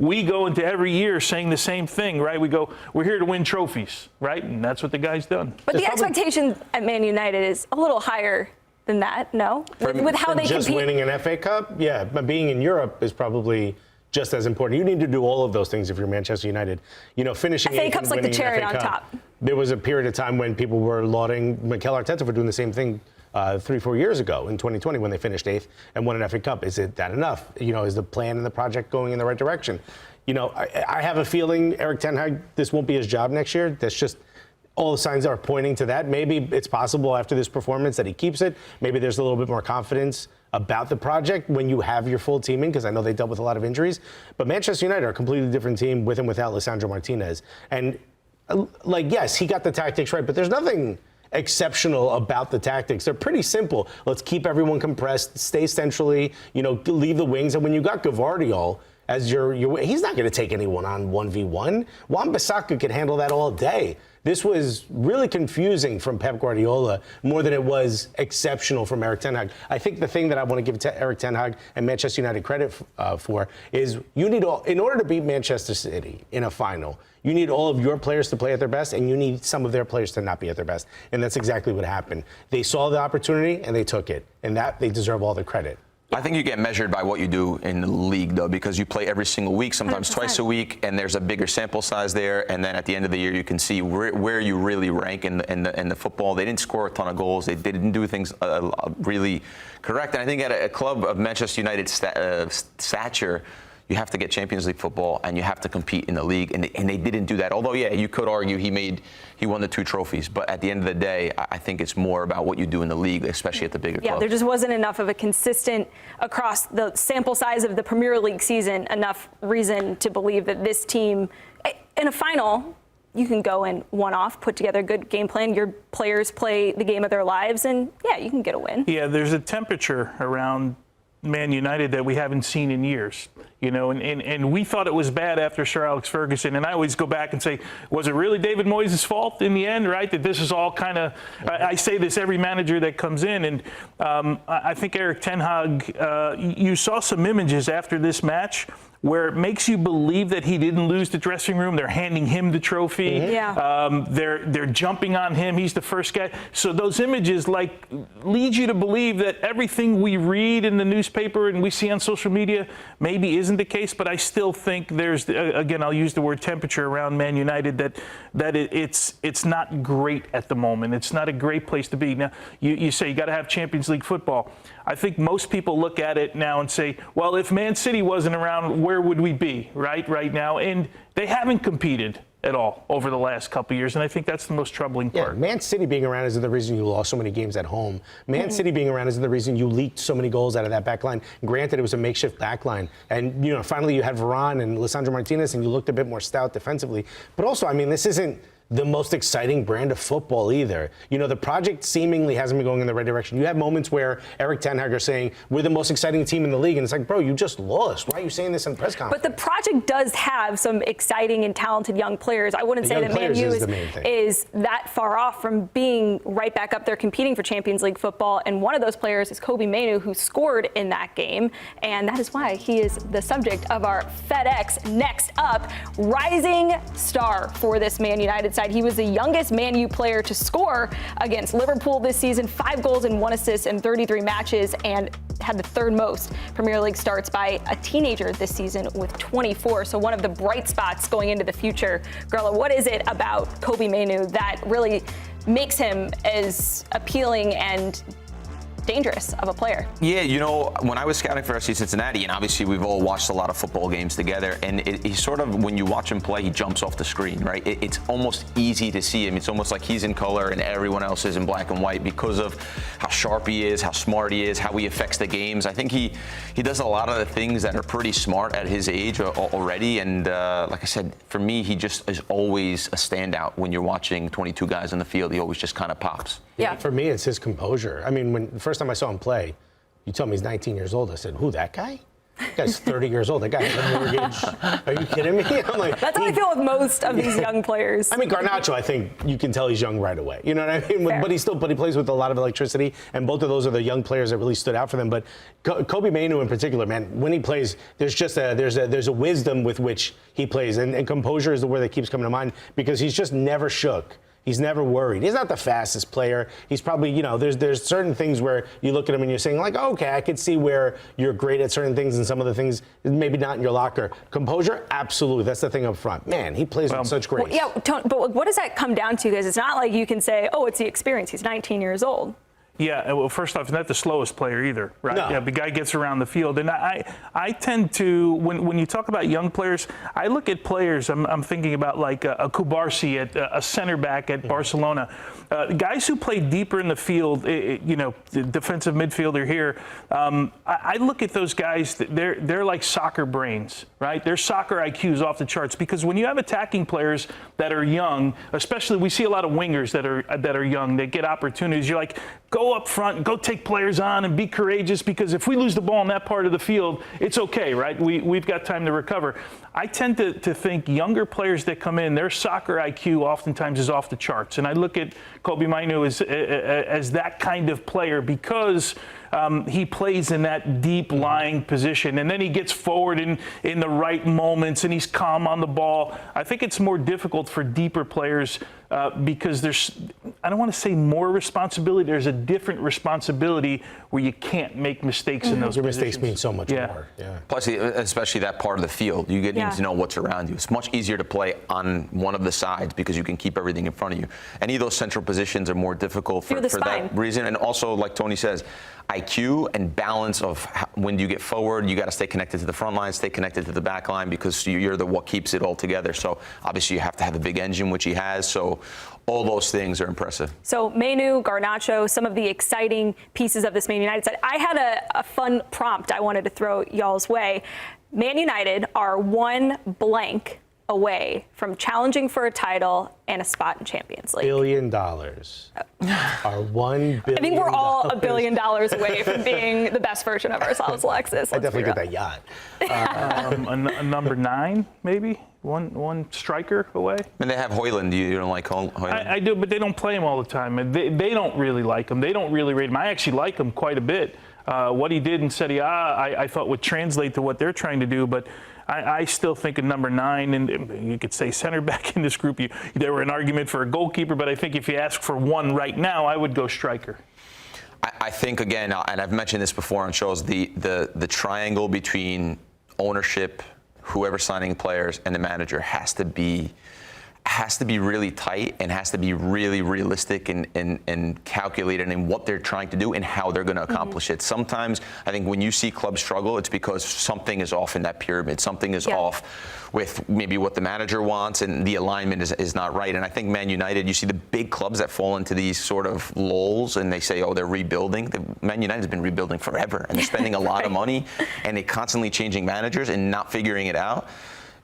we go into every year saying the same thing, right? We go, we're here to win trophies, right? And that's what the guy's done. But the expectation at Man United is a little higher than that, no? With how they just compete. winning an FA Cup? Yeah, but being in Europe is probably just as important. You need to do all of those things if you're Manchester United. You know, finishing FA Cup's like the cherry on top. There was a period of time when people were lauding Mikel Arteta for doing the same thing 3-4 years ago in 2020 when they finished 8th and won an FA Cup. Is it that enough? You know, is the plan and the project going in the right direction? You know, I have a feeling Erik ten Hag, this won't be his job next year. That's just all the signs are pointing to that. Maybe it's possible after this performance that he keeps it. Maybe there's a little bit more confidence about the project when you have your full team in, because I know they dealt with a lot of injuries. But Manchester United are a completely different team with and without Lisandro Martinez. And, like, yes, he got the tactics right, but there's nothing exceptional about the tactics. They're pretty simple. Let's keep everyone compressed, stay centrally, you know, leave the wings. And when you got Gvardiol as your he's not going to take anyone on 1v1. Wan-Bissaka could handle that all day. This was really confusing from Pep Guardiola more than it was exceptional from Erik ten Hag. I think the thing that I want to give Erik ten Hag and Manchester United credit for is you need in order to beat Manchester City in a final, you need all of your players to play at their best, and you need some of their players to not be at their best. And that's exactly what happened. They saw the opportunity and they took it, and that they deserve all the credit. I think you get measured by what you do in the league, though, because you play every single week, sometimes 100%. Twice a week, and there's a bigger sample size there. And then at the end of the year, you can see where you really rank in the football. They didn't score a ton of goals. They didn't do things really correct. And I think at a club of Manchester United's stature, you have to get Champions League football and you have to compete in the league, and they didn't do that. Although, yeah, you could argue he won the 2 trophies, but at the end of the day, I think it's more about what you do in the league, especially at the bigger clubs. Yeah, there just wasn't enough of a consistent across the sample size of the Premier League season, enough reason to believe that this team, in a final, you can go in one-off, put together a good game plan, your players play the game of their lives, and yeah, you can get a win. Yeah, there's a temperature around Man United that we haven't seen in years, you know, and we thought it was bad after Sir Alex Ferguson, and I always go back and say, was it really David Moyes' fault in the end, right, that this is all kind of, I say this every manager that comes in, and I think Erik ten Hag, you saw some images after this match where it makes you believe that he didn't lose the dressing room. They're handing him the trophy. Mm-hmm. Yeah. They're jumping on him. He's the first guy. So those images lead you to believe that everything we read in the newspaper and we see on social media maybe isn't the case. But I still think there's, again, I'll use the word temperature around Man United that it's not great at the moment. It's not a great place to be. Now, you say you got to have Champions League football. I think most people look at it now and say, well, if Man City wasn't around, where would we be right now? And they haven't competed at all over the last couple of years, and I think that's the most troubling part. Yeah, Man City being around is the reason you lost so many games at home. Man City being around is the reason you leaked so many goals out of that back line. Granted, it was a makeshift back line, and you know, finally you had Varane and Lisandro Martinez, and you looked a bit more stout defensively. But also, I mean, this isn't the most exciting brand of football either. You know, the project seemingly hasn't been going in the right direction. You have moments where Erik ten Hag are saying, we're the most exciting team in the league, and it's like, bro, you just lost. Why are you saying this in press conference? But the project does have some exciting and talented young players. I wouldn't say that Man U is that far off from being right back up there competing for Champions League football, and one of those players is Kobbie Mainoo, who scored in that game, and that is why he is the subject of our FedEx Next Up rising star for this Man United side. He was the youngest Man U player to score against Liverpool this season, 5 goals and 1 assist in 33 matches, and had the 3rd most Premier League starts by a teenager this season with 24. So one of the bright spots going into the future. Gerla, what is it about Kobbie Mainoo that really makes him as appealing and dangerous of a player? Yeah, you know, when I was scouting for FC Cincinnati, and obviously we've all watched a lot of football games together, and he sort of, when you watch him play, he jumps off the screen, right? It's almost easy to see him. It's almost like he's in color and everyone else is in black and white because of how sharp he is, how smart he is, how he affects the games. I think he does a lot of the things that are pretty smart at his age already, and like I said, for me, he just is always a standout when you're watching 22 guys on the field. He always just kind of pops. Yeah. For me, it's his composure. I mean, when the first time I saw him play, you told me he's 19 years old. I said, who, that guy? guy's 30 years old. That guy has a mortgage. Are you kidding me? I'm like, That's how I feel with most of these young players. I mean, Garnacho, I think you can tell he's young right away. You know what I mean? Fair. But he plays with a lot of electricity, and both of those are the young players that really stood out for them. But Kobbie Mainoo in particular, man, when he plays, there's just there's a wisdom with which he plays, and composure is the word that keeps coming to mind because he's just never shook. He's never worried. He's not the fastest player. He's probably, you know, there's certain things where you look at him and you're saying, like, okay, I could see where you're great at certain things and some of the things maybe not in your locker. Composure, absolutely. That's the thing up front. Man, he plays with such grace. Well, yeah, but what does that come down to? Because it's not like you can say, oh, it's the experience. He's 19 years old. Yeah, well, first off, he's not the slowest player either, right? No. Yeah, the guy gets around the field. And I tend to, when you talk about young players, I look at players, I'm thinking about like a Kubarsi, at a center back at Barcelona. Guys who play deeper in the field, you know, the defensive midfielder here, I look at those guys, they're like soccer brains, right? Their soccer IQ is off the charts because when you have attacking players that are young, especially we see a lot of wingers that are young, that get opportunities, you're like, go up front, go take players on and be courageous because if we lose the ball in that part of the field, it's okay, right? We've got time to recover. I tend to think younger players that come in, their soccer IQ oftentimes is off the charts. And I look at Kobbie Mainoo as that kind of player because he plays in that deep lying position and then he gets forward in the right moments and he's calm on the ball. I think it's more difficult for deeper players because there's, I don't want to say more responsibility, there's a different responsibility where you can't make mistakes in those Your positions. mistakes mean so much more. Yeah. Plus, especially that part of the field, you need to know what's around you. It's much easier to play on one of the sides because you can keep everything in front of you. Any of those central positions are more difficult for that reason. And also, like Tony says, IQ and balance of when you get forward, you got to stay connected to the front line, stay connected to the back line because you're what keeps it all together. So obviously you have to have a big engine, which he has. So all those things are impressive. So Mainoo, Garnacho, some of the exciting pieces of this Man United side. I had a fun prompt I wanted to throw y'all's way. Man United are one blank away from challenging for a title and a spot in Champions League. $1 billion. Our $1 billion. I think we're all $1 billion away from being the best version of ourselves, Alexis. I definitely get that yacht. A number 9, maybe? One striker away? And they have Højlund. You don't like Højlund? I do, but they don't play him all the time. They don't really like him. They don't really rate him. I actually like him quite a bit. What he did in Serie A, I thought would translate to what they're trying to do, but I still think a number 9, and you could say center back in this group. There were an argument for a goalkeeper, but I think if you ask for one right now, I would go striker. I think, again, and I've mentioned this before on shows, the triangle between ownership, whoever's signing players, and the manager has to be really tight and has to be really realistic and calculated in what they're trying to do and how they're going to accomplish it. Sometimes I think when you see clubs struggle, it's because something is off in that pyramid. Something is off with maybe what the manager wants and the alignment is not right. And I think Man United, you see the big clubs that fall into these sort of lulls and they say, oh, they're rebuilding. Man United has been rebuilding forever and they're spending a lot of money and they're constantly changing managers and not figuring it out.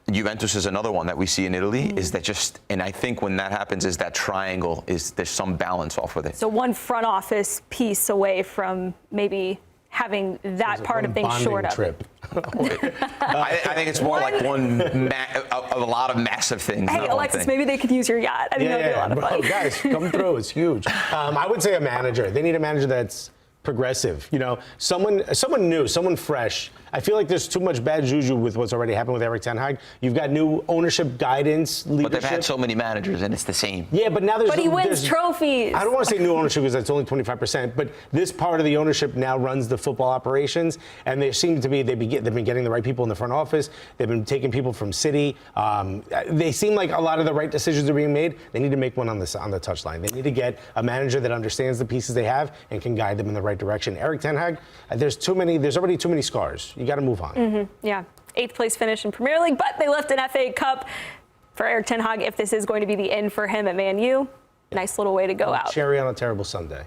Juventus is another one that we see in Italy, is that just, and I think when that happens is that triangle there's some balance off with it. So one front office piece away from maybe having that part of things short up. Trip. I think it's more like a lot of massive things. Hey, Alexis, maybe they could use your yacht. I think that would be a lot of fun. Guys, come through. It's huge. I would say a manager. They need a manager that's progressive, you know, someone new, someone fresh. I feel like there's too much bad juju with what's already happened with Erik ten Hag. You've got new ownership, guidance, leadership. But they've had so many managers, and it's the same. Yeah, but now But he wins trophies. I don't want to say new ownership because that's only 25%, but this part of the ownership now runs the football operations, and they seem to be they've been getting the right people in the front office. They've been taking people from City. They seem like a lot of the right decisions are being made. They need to make one on the touchline. They need to get a manager that understands the pieces they have and can guide them in the right direction. Erik ten Hag, there's already too many scars. You got to move on. Yeah, 8th place finish in Premier League, but they left an FA Cup for Erik ten Hag. If this is going to be the end for him at Man U, nice little way to go out. Cherry on a terrible Sunday.